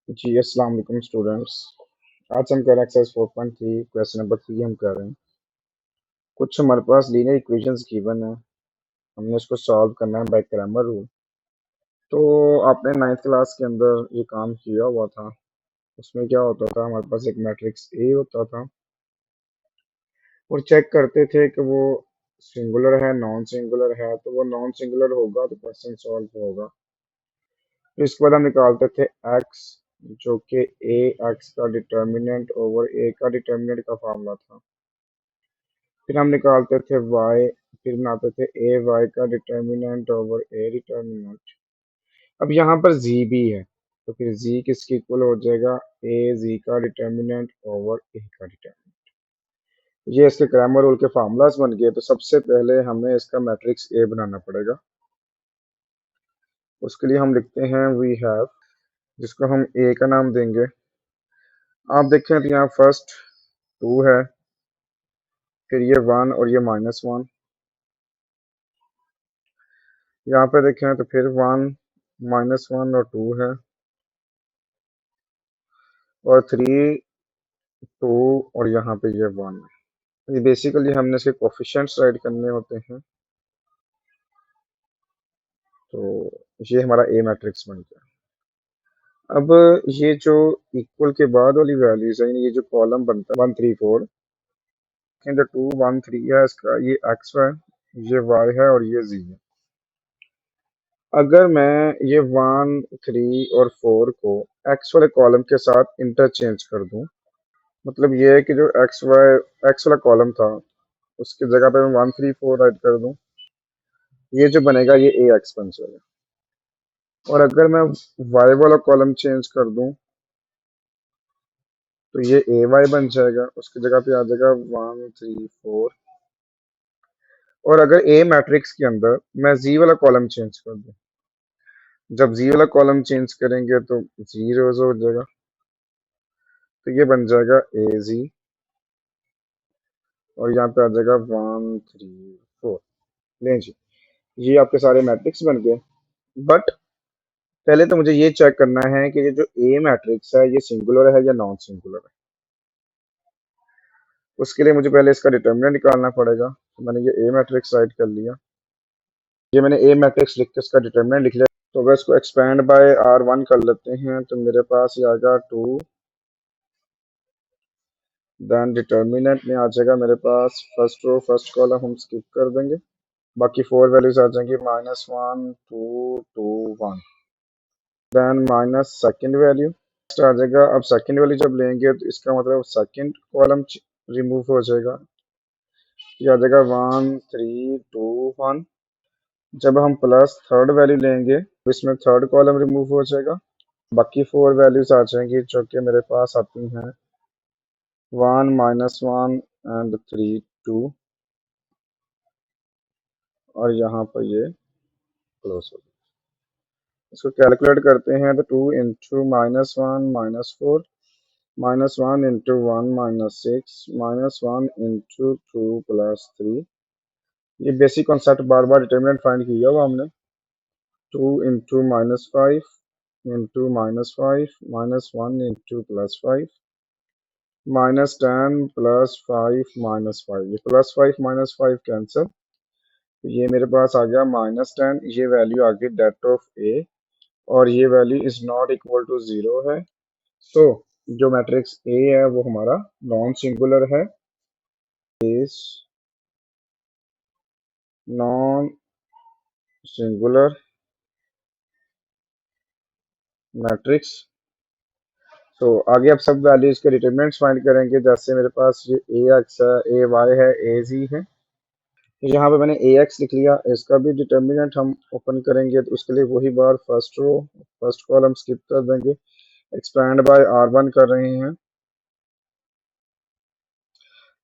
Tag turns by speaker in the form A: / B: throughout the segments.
A: जी अस्सलाम वालेकुम स्टूडेंट्स। आज हम कर रहे हैं एक्सरसाइज 4.3 क्वेश्चन नंबर 3 हम कर रहे हैं। कुछ हमारे पास लीनियर इक्वेशंस गिवन है, हमने इसको सॉल्व करना है बाय क्रैमर रूल। तो आपने नाइन्थ क्लास के अंदर ये काम किया हुआ था। उसमें क्या होता था, हमारे पास एक मैट्रिक्स ए होता था और चेक करते थे कि वो सिंगुलर है नॉन सिंगुलर है। तो वो नॉन सिंगुलर होगा तो क्वेश्चन सॉल्व होगा। तो इसके बाद हम निकालते थे एक्स, जो कि ए एक्स का डिटर्मिनेंट ओवर ए का डिटर्मिनेंट का फार्मूला था। फिर हम निकालते थे y, फिर बनाते थे ए वाई का डिटर्मिनेंट ओवर ए डिटर्मिनेंट। अब यहाँ पर z भी है, तो फिर z किसके इक्वल हो जाएगा, ए z का डिटर्मिनेंट ओवर ए का डिटर्मिनेंट। ये इसके ग्रामर रूल के फार्मूलाज बन गए। तो सबसे पहले हमें इसका मैट्रिक्स ए बनाना पड़ेगा। उसके लिए हम लिखते हैं वी हैव, जिसको हम ए का नाम देंगे। आप देखें तो यहाँ फर्स्ट टू है, फिर ये वन और ये -1। यहाँ पे देखें तो फिर वन, -1 और टू है, और थ्री, टू और यहाँ पे ये वन। ये बेसिकली हमने इसके कोफिशिएंट्स राइट करने होते हैं। तो ये हमारा ए मैट्रिक्स बन गया। अब ये जो इक्वल के बाद वाली वैल्यूज है, यानी ये जो कॉलम बनता है 1 3 4, जो 2 1 3 है, इसका ये एक्स है, ये वाई है और ये जी है। अगर मैं ये 1 3 और 4 को एक्स वाले कॉलम के साथ इंटरचेंज कर दूं, मतलब ये है कि जो एक्स वाला कॉलम था उसकी जगह पे मैं 1 3 4 राइट कर दूं, ये जो बनेगा ये ए एक्स बन जाएगा। और अगर मैं वाई वाला कॉलम चेंज कर दूं तो ये ए वाई बन जाएगा, उसकी जगह पे आ जाएगा 1 3 4। और अगर ए मैट्रिक्स के अंदर मैं जी वाला कॉलम चेंज कर दूं, जब जी वाला कॉलम चेंज करेंगे तो जी रोज हो जाएगा, तो ये बन जाएगा ए जी, और यहाँ पे आ जाएगा 1 3 4। लें जी, ये आपके सारे मैट्रिक्स बन गए। बट पहले तो मुझे ये चेक करना है कि ये जो ए मैट्रिक्स है ये सिंगुलर है या नॉन सिंगुलर है। उसके लिए मुझे पहले इसका डिटर्मिनेंट निकालना पड़ेगा। तो मैंने ये ए मैट्रिक्स राइट कर लिया, ये मैंने ए मैट्रिक्स लिख के इसका डिटर्मिनेंट लिख लिया। तो अगर इसको एक्सपेंड बाय R1 कर लेते हैं तो मेरे पास ये आएगा 2। देन डिटर्मिनेंट में आ जाएगा मेरे पास फर्स्ट रो फर्स्ट कॉलम हम स्किप कर देंगे, बाकी 4 वैल्यूज आ जाएंगी -1 2 2 1। देन माइनस सेकेंड वैल्यू आ जाएगा। अब सेकंड वाली जब लेंगे तो इसका मतलब सेकंड कॉलम रिमूव हो जाएगा, ये आ जाएगा 1 3 2 1। जब हम प्लस थर्ड वैल्यू लेंगे तो इसमें थर्ड कॉलम रिमूव हो जाएगा, बाकी 4 वैल्यूज आ जाएंगी जो कि मेरे पास आती हैं 1 -1 एंड 3 2। और यहाँ पर ये क्लोज हो गया। इसको कैलकुलेट करते हैं तो 2 इंटू -1 -4, -1 इंटू 1 -6, -1 इंटू 2 + 3। ये बेसिक कॉन्सेप्ट बार बार डिटर्मिनेंट फाइंड किया हुआ हमने। 2 इंटू -5 इंटू -5 -1 इंटू +5 -10 +5 -5, ये +5 -5 कैंसिल। तो ये मेरे पास आ गया -10, ये वैल्यू आ गई डेट ऑफ ए, और ये value is not equal to 0 है। तो जो मैट्रिक्स ए है वो हमारा नॉन सिंगुलर है, इज नॉन सिंगुलर मैट्रिक्स। तो आगे आप सब वैल्यूज के डिटरमिनेंट्स फाइंड करेंगे। जैसे मेरे पास ये ए एक्स है, ए वाई है, ए जी है। तो यहाँ पे मैंने ए एक्स लिख लिया, इसका भी डिटर्मिनेंट हम ओपन करेंगे तो उसके लिए वही बार first row first column skip कर देंगे, एक्सपैंड बाय R1 कर रहे हैं।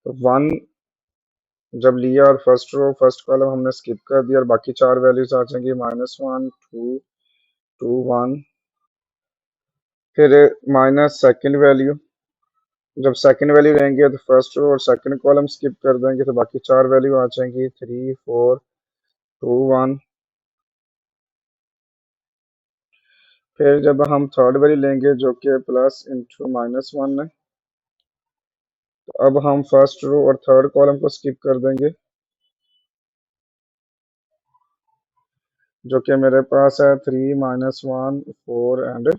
A: तो 1 जब लिया और फर्स्ट रो फर्स्ट कॉलम हमने स्किप कर दिया, और बाकी 4 वैल्यूज आ जाएंगी -1 2 2 1। फिर माइनस सेकेंड वैल्यू, जब सेकंड वैल्यू लेंगे तो फर्स्ट रो और सेकंड कॉलम स्किप कर देंगे, तो बाकी 4 वैल्यू आ जाएंगी 3 4 2 1। फिर जब हम थर्ड वेरी लेंगे जो कि प्लस इंटू -1 है, तो अब हम फर्स्ट रो और थर्ड कॉलम को स्किप कर देंगे, जो कि मेरे पास है 3 -1 4 एंड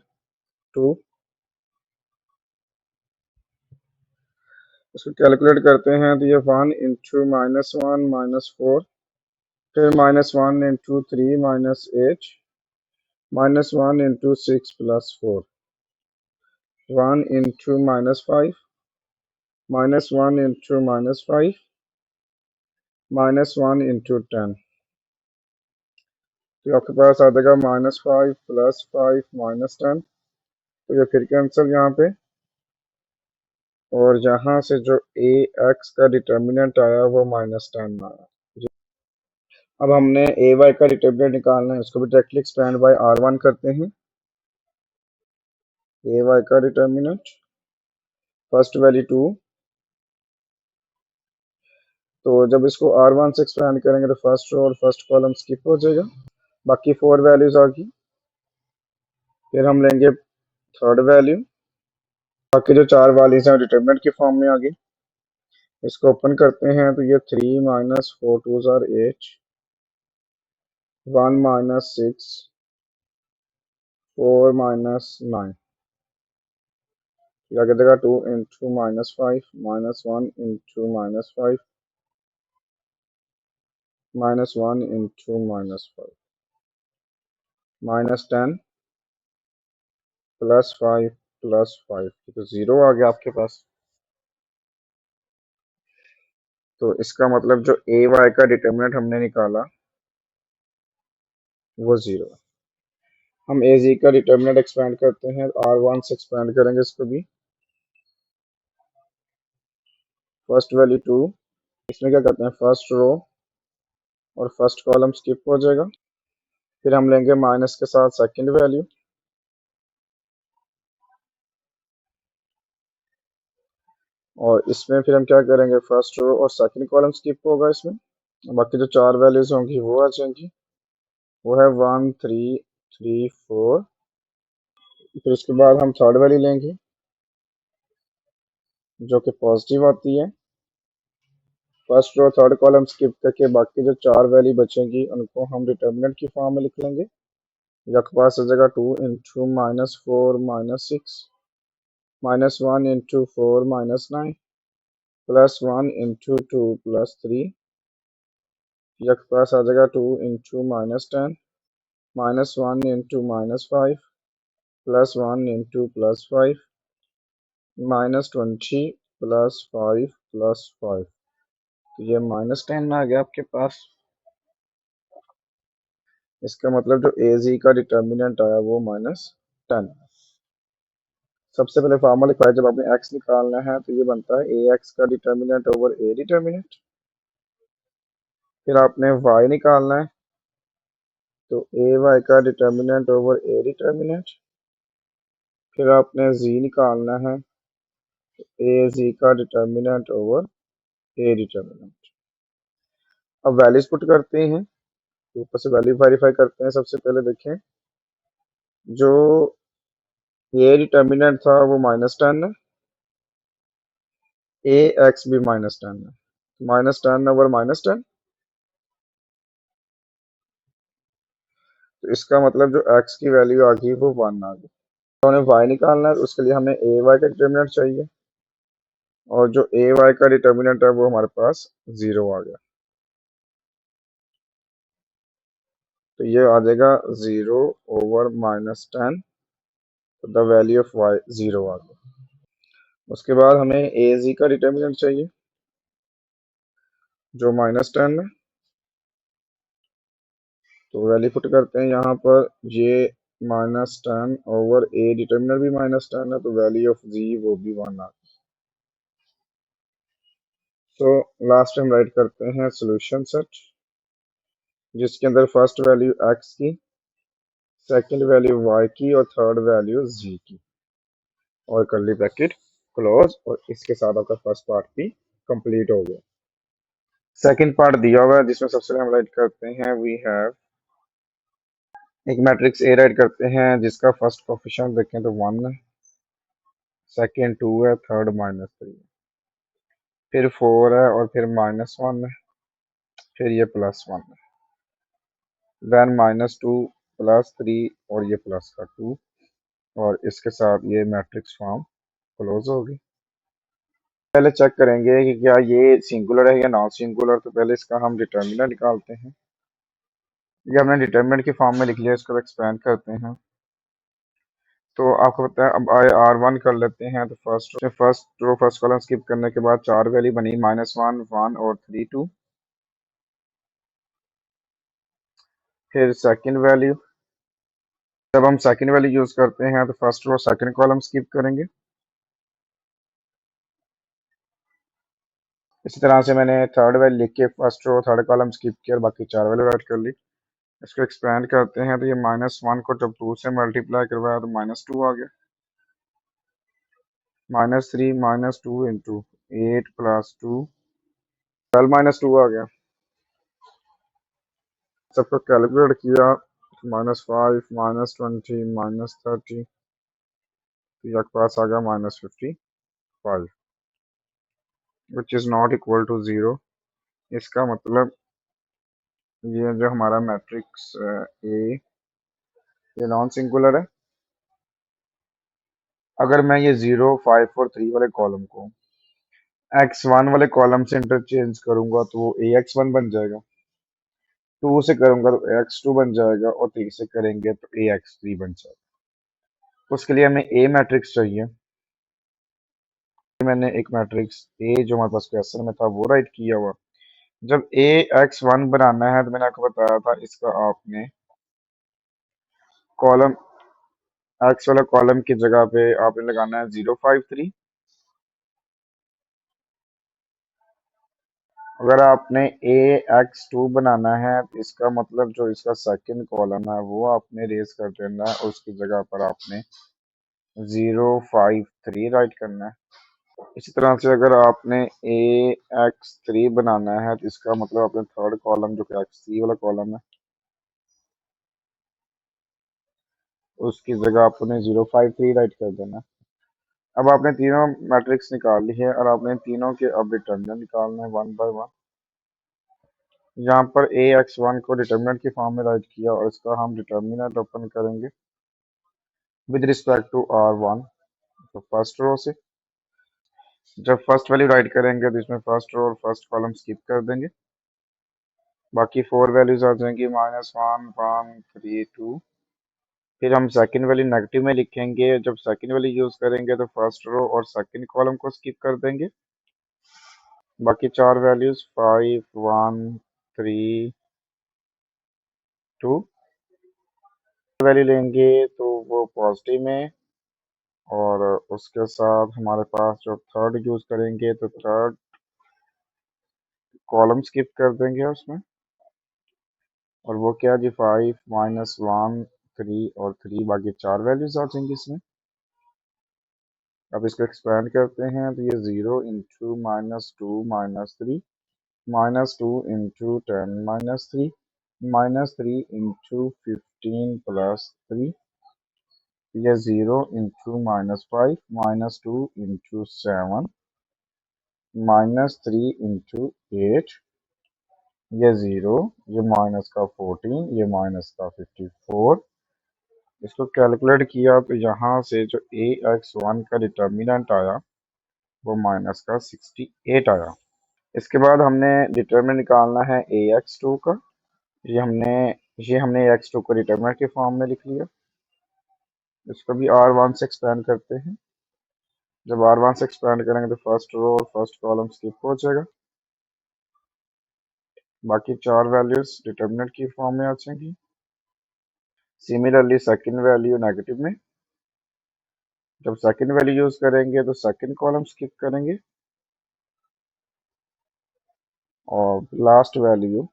A: 2। इसको कैलकुलेट करते हैं तो ये 1 इंटू -1 -4, फिर -1 into 3 -8, -1 into 6 +4, 1 into -5, -1 into -5, -1 into 10। तो आपके पास आ जाएगा -5 +5 -10। तो ये फिर कैंसिल यहाँ पे, और यहाँ से जो ए एक्स का डिटर्मिनेंट आया वो -10 आया। अब हमने ए वाई का डिटर्मिनेंट निकालना है, इसको भी डायरेक्टली एक्सपेंड बाय R1 करते हैं। ए वाई का डिटर्मिनेंट फर्स्ट वैल्यू 2, तो जब इसको R1 से एक्सपेंड करेंगे तो फर्स्ट रो और फर्स्ट कॉलम स्किप हो जाएगा, बाकी 4 वैल्यूज आ गई। फिर हम लेंगे थर्ड वैल्यू, बाकी जो 4 वैल्यूज हैं डिटर्मिनेंट की फॉर्म में आ गई। इसको ओपन करते हैं तो ये 3 -4 2 आर 8, 1 -6 4 -9, या क्या देगा 2 इंटू -5 -1 इंटू -5 -1 इंटू -5 -10 +5 +5, तो 0 आ गया आपके पास। तो इसका मतलब जो ए वाई का डिटर्मिनेंट हमने निकाला वो 0 है। हम ए जी का डिटर्मिनेंट एक्सपेंड करते हैं, R1 से एक्सपेंड करेंगे इसको भी। फर्स्ट वैल्यू 2, इसमें क्या करते हैं फर्स्ट रो और फर्स्ट कॉलम स्किप हो जाएगा। फिर हम लेंगे माइनस के साथ सेकंड वैल्यू, और इसमें फिर हम क्या करेंगे फर्स्ट रो और सेकंड कॉलम स्किप होगा इसमें, बाकी जो 4 वैल्यूज होंगी वो आ जाएंगी। वो है 1 3 3 4। फिर उसके बाद हम थर्ड वैल्यू लेंगे जो कि पॉजिटिव आती है। First row third column skip करके बाकी जो 4 वैल्यू बचेंगी उनको हम डिटर्मिनेंट की फॉर्म में लिख लेंगे। आपके पास आ जाएगा 2 इंटू -4 -6, -1 इंटू 4 -9, +1 इंटू 2 +3। आपके पास आ जाएगा 2 इंटू -10, -1 इंटू -5, +1 इंटू +5, -20 +5 +5। तो ये -10 आ गया आपके पास। इसका मतलब जो ए जी का डिटर्मिनेंट आया वो -10। सबसे पहले फार्मूला लिखा है, जब आपने एक्स निकालना है तो ये बनता है ए एक्स का डिटर्मिनेंट ओवर ए डिटर्मिनेंट। फिर आपने वाई निकालना है तो ए वाई का डिटर्मिनेंट ओवर ए डिटर्मिनेंट। फिर आपने जी निकालना है ए जी का डिटर्मिनेंट ओवर ए डिटर्मिनेंट। अब वैल्यूज पुट करते हैं, ऊपर से वैल्यू वेरीफाई करते हैं। सबसे पहले देखें जो ए डिटर्मिनेंट था वो -10 है, ए एक्स भी -10 है, -10 ओवर -10। तो इसका मतलब जो एक्स की वैल्यू आ गई वो 1 आ गई। तो हमें वाई निकालना है, तो उसके लिए हमें ए वाई का डिटर्मिनेंट चाहिए, और जो ए वाई का डिटर्मिनेंट है वो हमारे पास 0 आ गया। तो ये आ जाएगा 0 ओवर -10, तो द वैल्यू ऑफ वाई 0 आ गया। उसके बाद हमें ए जी का डिटर्मिनेंट चाहिए जो -10 है, तो वैल्यू पुट करते हैं यहाँ पर। ये -10 ओवर ए डिटर्मिनेंट भी -10 है, तो वैल्यू ऑफ जी वो भी 1 आ गई। तो लास्ट हम राइट करते हैं सोल्यूशन सेट, जिसके अंदर फर्स्ट वैल्यू एक्स की, सेकंड वैल्यू वाई की, और थर्ड वैल्यू जी की, और कर्ली ब्रैकेट क्लोज। और इसके साथ आपका फर्स्ट पार्ट भी कंप्लीट हो गया। सेकंड पार्ट दिया हुआ है जिसमें सबसे पहले हम राइट करते हैं वी हैव एक मैट्रिक्स ए राइट करते हैं जिसका फर्स्ट कोफिशिएंट देखें तो 1 है, सेकेंड 2 है, थर्ड -3, फिर 4 है और फिर -1 है, फिर ये +1 है, देन -2 +3 और ये प्लस का 2, और इसके साथ ये मैट्रिक्स फॉर्म क्लोज होगी। पहले चेक करेंगे कि क्या ये सिंगुलर है या नॉन सिंगुलर, तो पहले इसका हम डिटर्मिनर निकालते हैं। ये हमने डिटर्मिनेंट की फॉर्म में लिख लिया, इसको एक्सपेंड करते हैं। तो आपको पता है, अब आए R1 कर लेते हैं। तो फर्स्ट कॉलम स्किप करने के बाद 4 वैल्यू बनी, -1, 1 और 3, 2। फिर सेकंड वैल्यू, जब हम सेकंड वैल्यू यूज करते हैं तो first row second column skip करेंगे। इसी तरह से मैंने थर्ड वैल्यू लिख के first row third column skip किया और बाकी 4 वैल्यू ऐड कर ली। इसको एक्सपेंड करते हैं तो ये -1 को जब 2 से मल्टीप्लाई करवाया तो -2 आ गया, -3 -2 इंटू 8 + 2, 12 -2 आ गया। सबको कैलकुलेट किया, -5 -20 -30, तो ये आपके पास आ गया -55, which is not equal to 0। इसका मतलब ये जो हमारा मैट्रिक्स ए, ये नॉन सिंगुलर है। अगर मैं ये 0, 5 और 3 वाले कॉलम को x1 वाले कॉलम से इंटरचेंज करूंगा तो वो ax1 बन जाएगा, 2 से करूंगा तो x2 बन जाएगा, और 3 से करेंगे तो ax3 बन जाएगा। उसके लिए हमें ए मैट्रिक्स चाहिए। मैंने एक मैट्रिक्स ए जो हमारे पास क्वेश्चन में था वो राइट किया हुआ। जब ax1 बनाना है तो मैंने आपको बताया था, इसका आपने कॉलम x वाला कॉलम की जगह पे आपने लगाना है 053। अगर आपने ax2 बनाना है तो इसका मतलब जो इसका सेकंड कॉलम है वो आपने रेज कर देना है, उसकी जगह पर आपने 053 राइट करना है। इसी तरह से अगर आपने ax3 बनाना है तो इसका मतलब आपने थर्ड कॉलम जो कि x3 वाला कॉलम है उसकी जगह आपने 053 राइट कर देना है। अब आपने तीनों मैट्रिक्स निकाल ली है और आपने तीनों के अब डिटर्मिनेंट निकालना है वन बाय वन। यहाँ पर ax1 को डिटर्मिनेंट की फॉर्म में राइट किया और इसका हम डिटर्मिनेंट ओपन करेंगे विद रिस्पेक्ट टू R1, तो फर्स्ट रो से। जब फर्स्ट वैल्यू राइट करेंगे तो इसमें फर्स्ट रो और फर्स्ट कॉलम स्किप कर देंगे, बाकी 4 वैल्यूज आ जाएंगी, -1, 1, 3, 2। फिर हम सेकंड वैल्यू नेगेटिव में लिखेंगे। जब सेकंड वैल्यू यूज करेंगे तो फर्स्ट रो और सेकंड कॉलम को स्किप कर देंगे, बाकी 4 वैल्यूज 5, 1, 3, 2 वैल्यू लेंगे तो वो पॉजिटिव में, और उसके साथ हमारे पास जो थर्ड यूज करेंगे तो थर्ड कॉलम स्किप कर देंगे उसमें, और वो क्या जी 5, -1, 3 और 3, बाकी 4 वैल्यूज आ जाएंगी इसमें। अब इसको एक्सपेंड करते हैं तो ये 0 इंटू -2 -3, -2 इंटू 10 -3, -3 इंटू 15 +3, ये 0 इंटू -5, -2 इंटू 7, -3 इंटू 8, ये 0, ये माइनस का 14, ये -का 54। इसको कैलकुलेट किया तो यहाँ से जो ax1 का डिटर्मिनेंट आया वो -का 68 आया। इसके बाद हमने डिटर्मिनेंट निकालना है ax2 का। ये हमने ये हमने ax2 को डिटर्मिनेंट के फॉर्म में लिख लिया। इसको भी R1 से एक्सपेंड करते हैं। जब R1 से एक्सपेंड करेंगे तो फर्स्ट रो और फर्स्ट कॉलम स्किप हो जाएगा, बाकी 4 वैल्यूज डिटर्मिनेंट की फॉर्म में आ जाएंगी। सिमिलरली सेकंड वैल्यू नेगेटिव में, जब सेकंड वैल्यू यूज करेंगे तो सेकंड कॉलम स्किप करेंगे, और लास्ट वैल्यू,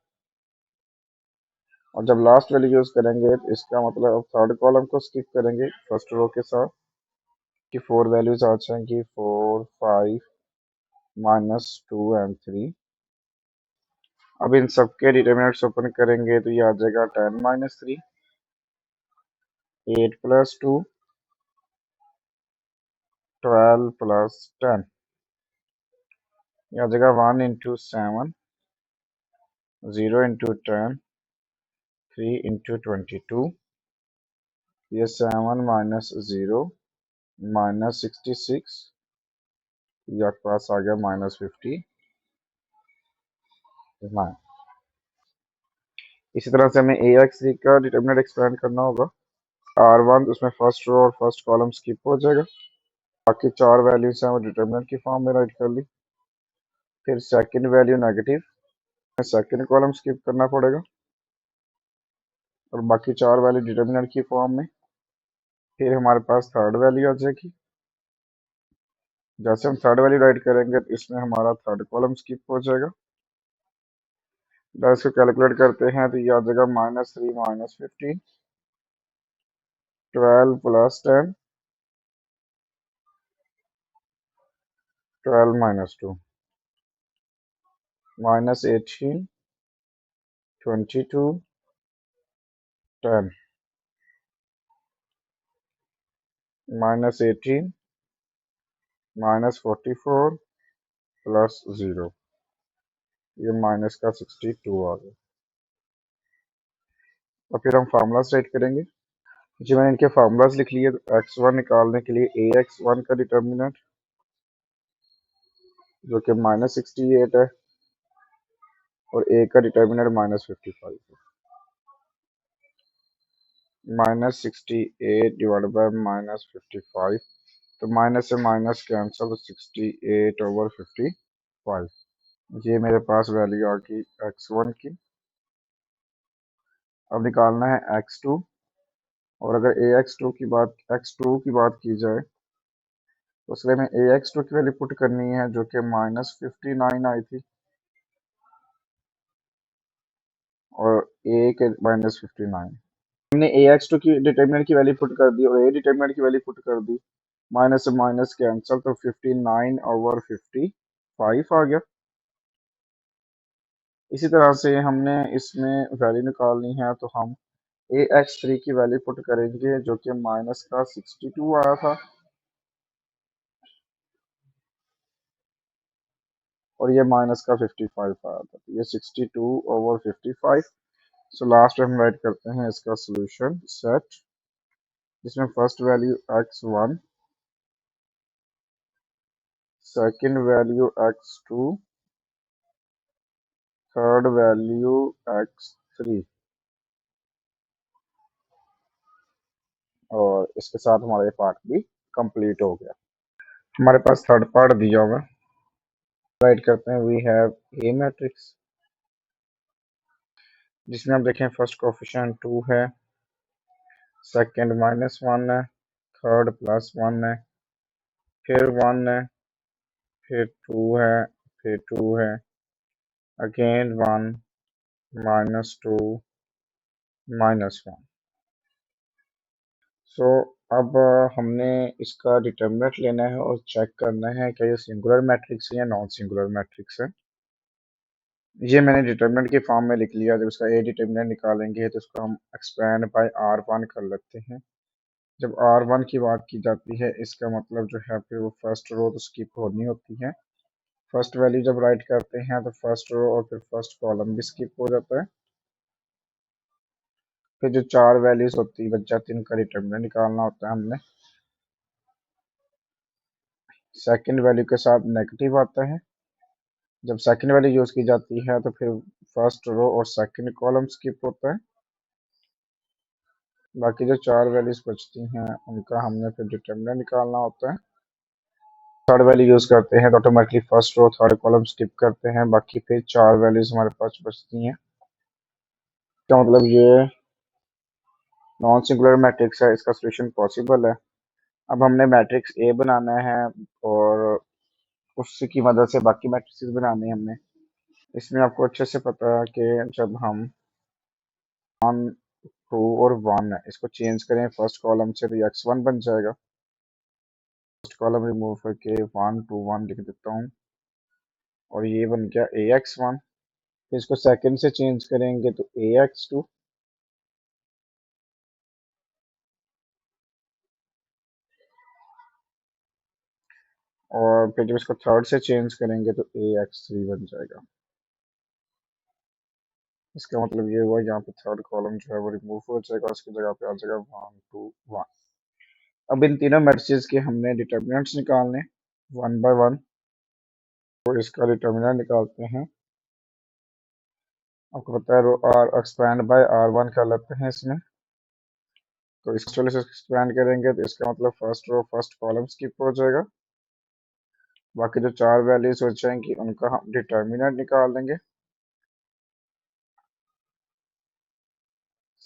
A: और जब लास्ट वैल्यू यूज करेंगे तो इसका मतलब अब थर्ड कॉलम को स्किप करेंगे फर्स्ट रो के साथ, कि 4 वैल्यूज आ जाएंगी 4, 5, -2 एंड 3। अब इन सबके डिटर्मिनेंट्स ओपन करेंगे तो ये आ जाएगा 10 -3, 8 प्लस 2, 12 प्लस 10। यह आ जाएगा 1 इंटू 7, 0 इंटू 10, 3 इंटू 22। ये 7 माइनस 0 -66। ये आपके पास आ गया -59। इसी तरह से हमें ए एक्स थ्री का डिटर्मिनेंट एक्सपेंड करना होगा। R1 उसमें फर्स्ट रो और फर्स्ट कॉलम स्किप हो जाएगा। बाकी 4 वैल्यूज हैं वो डिटर्मिनेंट की फॉर्म में राइट कर ली। फिर second value negative, second column skip करना पड़ेगा और बाकी 4 वैल्यू डिटर्मिनेंट की फॉर्म में। फिर हमारे पास थर्ड वैल्यू आ जाएगी। जैसे हम थर्ड वैल्यू राइट करेंगे तो इसमें हमारा थर्ड कॉलम स्किप हो जाएगा। जब इसको कैलकुलेट करते हैं तो ये आ जाएगा -3 -15, 12 प्लस 10, 12 -2, -18, 22, 10, -18, -44 प्लस 0। ये माइनस का 62 आ गया। और फिर हम फार्मूलाज राइट करेंगे। जी मैंने इनके फार्मूलाज लिख लिए। तो x1 निकालने के लिए ax1 का डिटर्मिनेंट जो कि -68 है और a का डिटर्मिनेंट -55 है। -68 डिवाइडेड बाय -55, तो माइनस से माइनस कैंसिल, 68/55। ये मेरे पास वैल्यू आ गई x1 की। अब निकालना है x2। और अगर x2 की बात की जाए तो उसके लिए हमें ax2 की वैल्यू पुट करनी है जो कि -59 आई थी और a के -59। हमने ax2 की डिटर्मिनेंट की वैल्यू पुट कर दी और a डिटर्मिनेंट की वैल्यू पुट कर दी। माइनस से माइनस कैंसिल, तो 59/55 आ गया। इसी तरह से हमने इसमें वैल्यू निकालनी है तो हम ax3 की वैल्यू पुट करेंगे जो कि माइनस का 62 आया था और ये माइनस का 55 आया था। तो ये 62/55। सो लास्ट में हम राइट करते हैं इसका सोल्यूशन सेट, जिसमें first value x1, second value x2, third value x3। और इसके साथ हमारा ये पार्ट भी कंप्लीट हो गया। हमारे पास थर्ड पार्ट दिया हुआ है। राइट करते हैं। वी हैव ए मैट्रिक्स जिसमें आप देखें फर्स्ट कोफिशिएंट 2 है, सेकंड -1 है, थर्ड +1 है, फिर 1 है, फिर 2 है, फिर 2 है, अगेन 1, -2, -1। सो अब हमने इसका डिटर्मिनेंट लेना है और चेक करना है कि ये सिंगुलर मैट्रिक्स है या नॉन सिंगुलर मैट्रिक्स है। ये मैंने डिटर्मिनेंट के फॉर्म में लिख लिया। जब इसका ए डिटर्मिनेंट निकालेंगे तो इसको हम एक्सपेंड बाय R1 कर लेते हैं। जब R1 की बात की जाती है इसका मतलब जो है फिर वो फर्स्ट रो तो स्किप होनी होती है। फर्स्ट वैल्यू जब राइट करते हैं तो फर्स्ट रो और फिर फर्स्ट कॉलम भी स्किप हो जाता है। फिर जो 4 वैल्यूज होती है बच जाती है उनका डिटर्मिनेंट निकालना होता है हमने। सेकंड वैल्यू के साथ नेगेटिव आता है। जब सेकंड वैल्यू यूज की जाती है तो फिर फर्स्ट रो और सेकंड कॉलम स्किप होता है। बाकी जो 4 वैल्यूज बचती हैं उनका हमने फिर डिटर्मिनेंट निकालना होता है। थर्ड वैल्यू यूज करते हैं तो automatically first row third column skip करते हैं। बाकी फिर 4 वैल्यूज हमारे पास बचती हैं। इसका मतलब ये नॉन सिंगुलर मैट्रिक्स है, इसका सोल्यूशन पॉसिबल है। अब हमने मैट्रिक्स ए बनाना है और उसी की मदद से बाकी मैट्रिक्स बनाने हैं हमने। इसमें आपको अच्छे से पता है कि जब हम 1, 2 और 1 है इसको चेंज करें फर्स्ट कॉलम से तो ये x1 बन जाएगा। फर्स्ट कॉलम रिमूव करके 1, 2, 1 लिख देता हूँ और ये बन गया ax1। फिर इसको सेकंड से चेंज करेंगे तो ax2। और फिर जब इसको थर्ड से चेंज करेंगे तो AX3 बन जाएगा। इसका मतलब ये हुआ यहाँ पे थर्ड कॉलम जो है वो रिमूव हो जाएगा, उसकी जगह पे आ जाएगा 1 2 1। अब इन तीनों मैट्रिसेस के हमने डिटर्मिनेंट्स निकालने वन बाय वन। तो इसका डिटर्मिनेंट निकालते हैं। आपको पता है रो आर एक्सपैंड बाय R1 कर लेते हैं इसमें। तो इस वाले से एक्सपैंड करेंगे तो इसका मतलब first row first column skip हो जाएगा। बाकी जो चार वैल्यूज हो जाएंगी उनका हम डिटर्मिनेंट निकाल देंगे।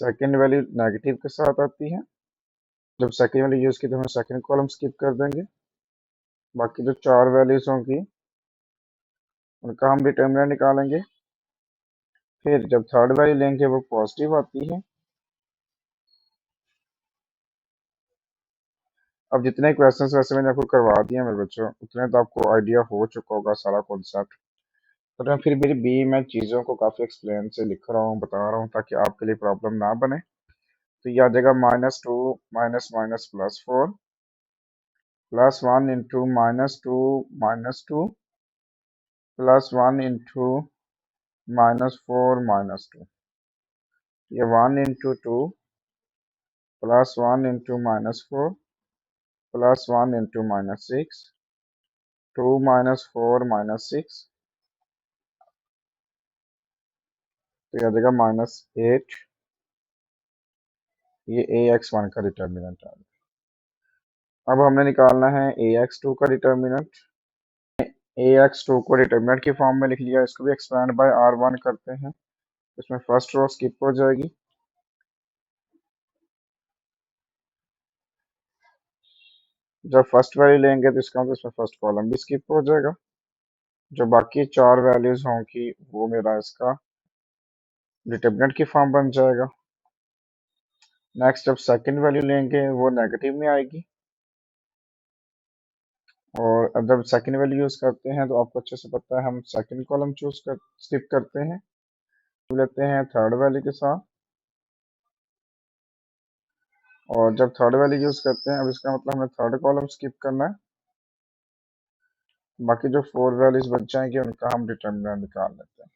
A: सेकंड वैल्यू नेगेटिव के साथ आती है। जब सेकंड वैल्यू यूज की तो हम सेकंड कॉलम स्किप कर देंगे। बाकी जो चार वैल्यूज होंगी उनका हम डिटर्मिनेंट निकालेंगे। फिर जब थर्ड वैल्यू लेंगे वो पॉजिटिव आती है। अब जितने क्वेश्चंस वैसे मैंने आपको करवा दिए हैं मेरे बच्चों, उतने तो आपको आइडिया हो चुका होगा सारा कॉन्सेप्ट। पर मैं फिर मेरी बी मैं चीज़ों को काफ़ी एक्सप्लेन से लिख रहा हूँ, बता रहा हूँ, ताकि आपके लिए प्रॉब्लम ना बने। तो ये आ जाएगा -2 माइनस माइनस +4 +1 इंटू -2 +1 इंटू -4 -2। ये 1 इंटू 2 +1 इंटू -4 +1 इंटू -6 2 -4 -6। तो ये आ जाएगा -8। ये AX1 का डिटर्मिनेंट आ गया। अब हमें निकालना है AX2 का डिटर्मिनेंट। AX2 को डिटर्मिनेंट की फॉर्म में लिख लिया, इसको भी एक्सपैंड बाय R1 करते हैं। इसमें फर्स्ट रो स्किप हो जाएगी। जब फर्स्ट वैल्यू लेंगे तो इसका मतलब इसमें फर्स्ट कॉलम भी स्किप हो जाएगा। जो बाकी चार वैल्यूज होंगी वो मेरा इसका डिटर्मिनेंट की फॉर्म बन जाएगा। नेक्स्ट जब सेकंड वैल्यू लेंगे वो नेगेटिव में आएगी। और अब जब सेकंड वैल्यू यूज करते हैं तो आपको अच्छे से पता है हम सेकंड कॉलम स्किप करते हैं, तो लेते हैं थर्ड वैल्यू के साथ। और जब थर्ड वैल्यू यूज करते हैं अब इसका मतलब हमें थर्ड कॉलम स्किप करना है। बाकी जो फोर वैल्यूज बच जाएंगे उनका हम डिटर्मिनेंट निकाल लेते हैं।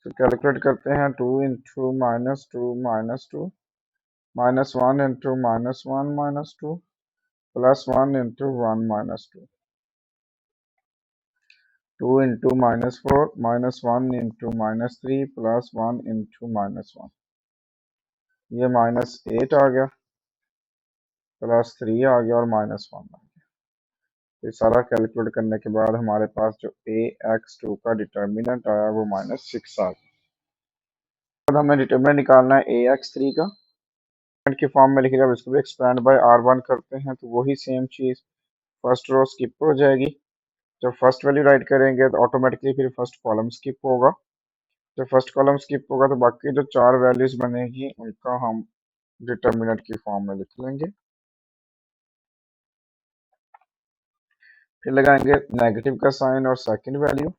A: तो कैलकुलेट करते हैं 2 into -2 -2 -1 into -1 -2 +1 into 1 -2 2 into -4 -1 into -3 +1 into -1। ये -8 आ गया, +3 आ गया और -1 आ गया। ये सारा कैलकुलेट करने के बाद हमारे पास जो AX2 का डिटर्मिनेंट आया वो -6 आ गया। अब हमें डिटर्मिनेंट निकालना है AX3 का। की फॉर्म में लिखे जब इसको भी एक्सपैंड बाय R1 करते हैं तो वही सेम चीज फर्स्ट रो स्किप हो जाएगी। जब फर्स्ट वैल्यू राइट करेंगे तो ऑटोमेटिकली फिर फर्स्ट कॉलम स्किप होगा। जब फर्स्ट कॉलम स्किप होगा तो बाकी जो चार वैल्यूज बनेगी उनका हम डिटर्मिनेंट की फॉर्म में लिख लेंगे। फिर लगाएंगे नेगेटिव का साइन और सेकंड वैल्यू।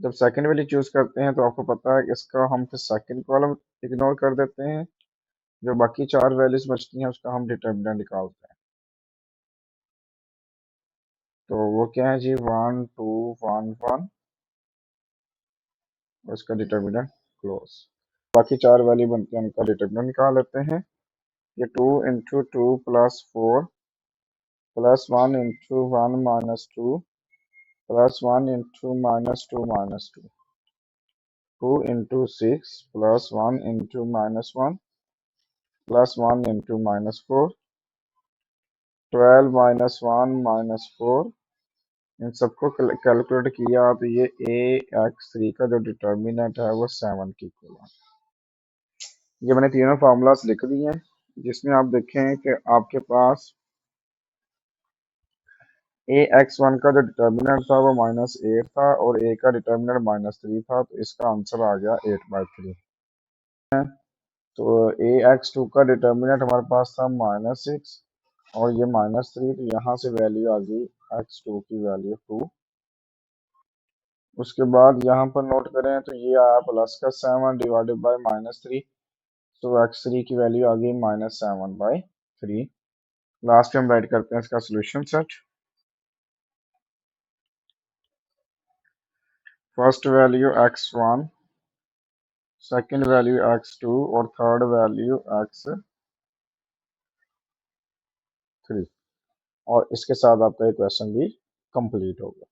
A: जब सेकंड वैल्यू चूज करते हैं तो आपको पता है कि इसका हम फिर सेकंड कॉलम इग्नोर कर देते हैं। जो बाकी चार वैल्यूज बचती हैं उसका हम डिटर्मिनेंट निकालते हैं। तो वो क्या है जी 1 2 1 1, उसका डिटर्मिनेंट क्लोज। बाकी चार वैल्यू बनते हैं उनका डिटर्मिनेंट निकाल लेते हैं। ये 2 into 2 +4 +1 into 1 -2 +1 into -2 -2 2 into 6 +1 into -1 +1 into -4 12 -1 -4। इन सबको कैलकुलेट किया तो ये AX3 का जो डिटर्मिनेंट है वो 7 की इक्वल। ये मैंने तीनों फार्मूलाज लिख दिए हैं, जिसमें आप देखें कि आपके पास AX1 का जो डिटर्मिनेंट था वो -8 था और A का डिटर्मिनेंट -3 था, तो इसका आंसर आ गया 8/3। तो AX2 का डिटर्मिनेंट हमारे पास था -6 और ये -3, तो यहाँ से वैल्यू आ गई X2 की वैल्यू 2। उसके बाद यहाँ पर नोट करें तो ये आया +7 डिवाइडेड बाय -3, तो X3 की वैल्यू आ गई -7/3। लास्ट पे हम राइट करते हैं इसका solution set. First value x1, second value x2 और थर्ड वैल्यू x3, और इसके साथ आपका ये क्वेश्चन भी कंप्लीट होगा।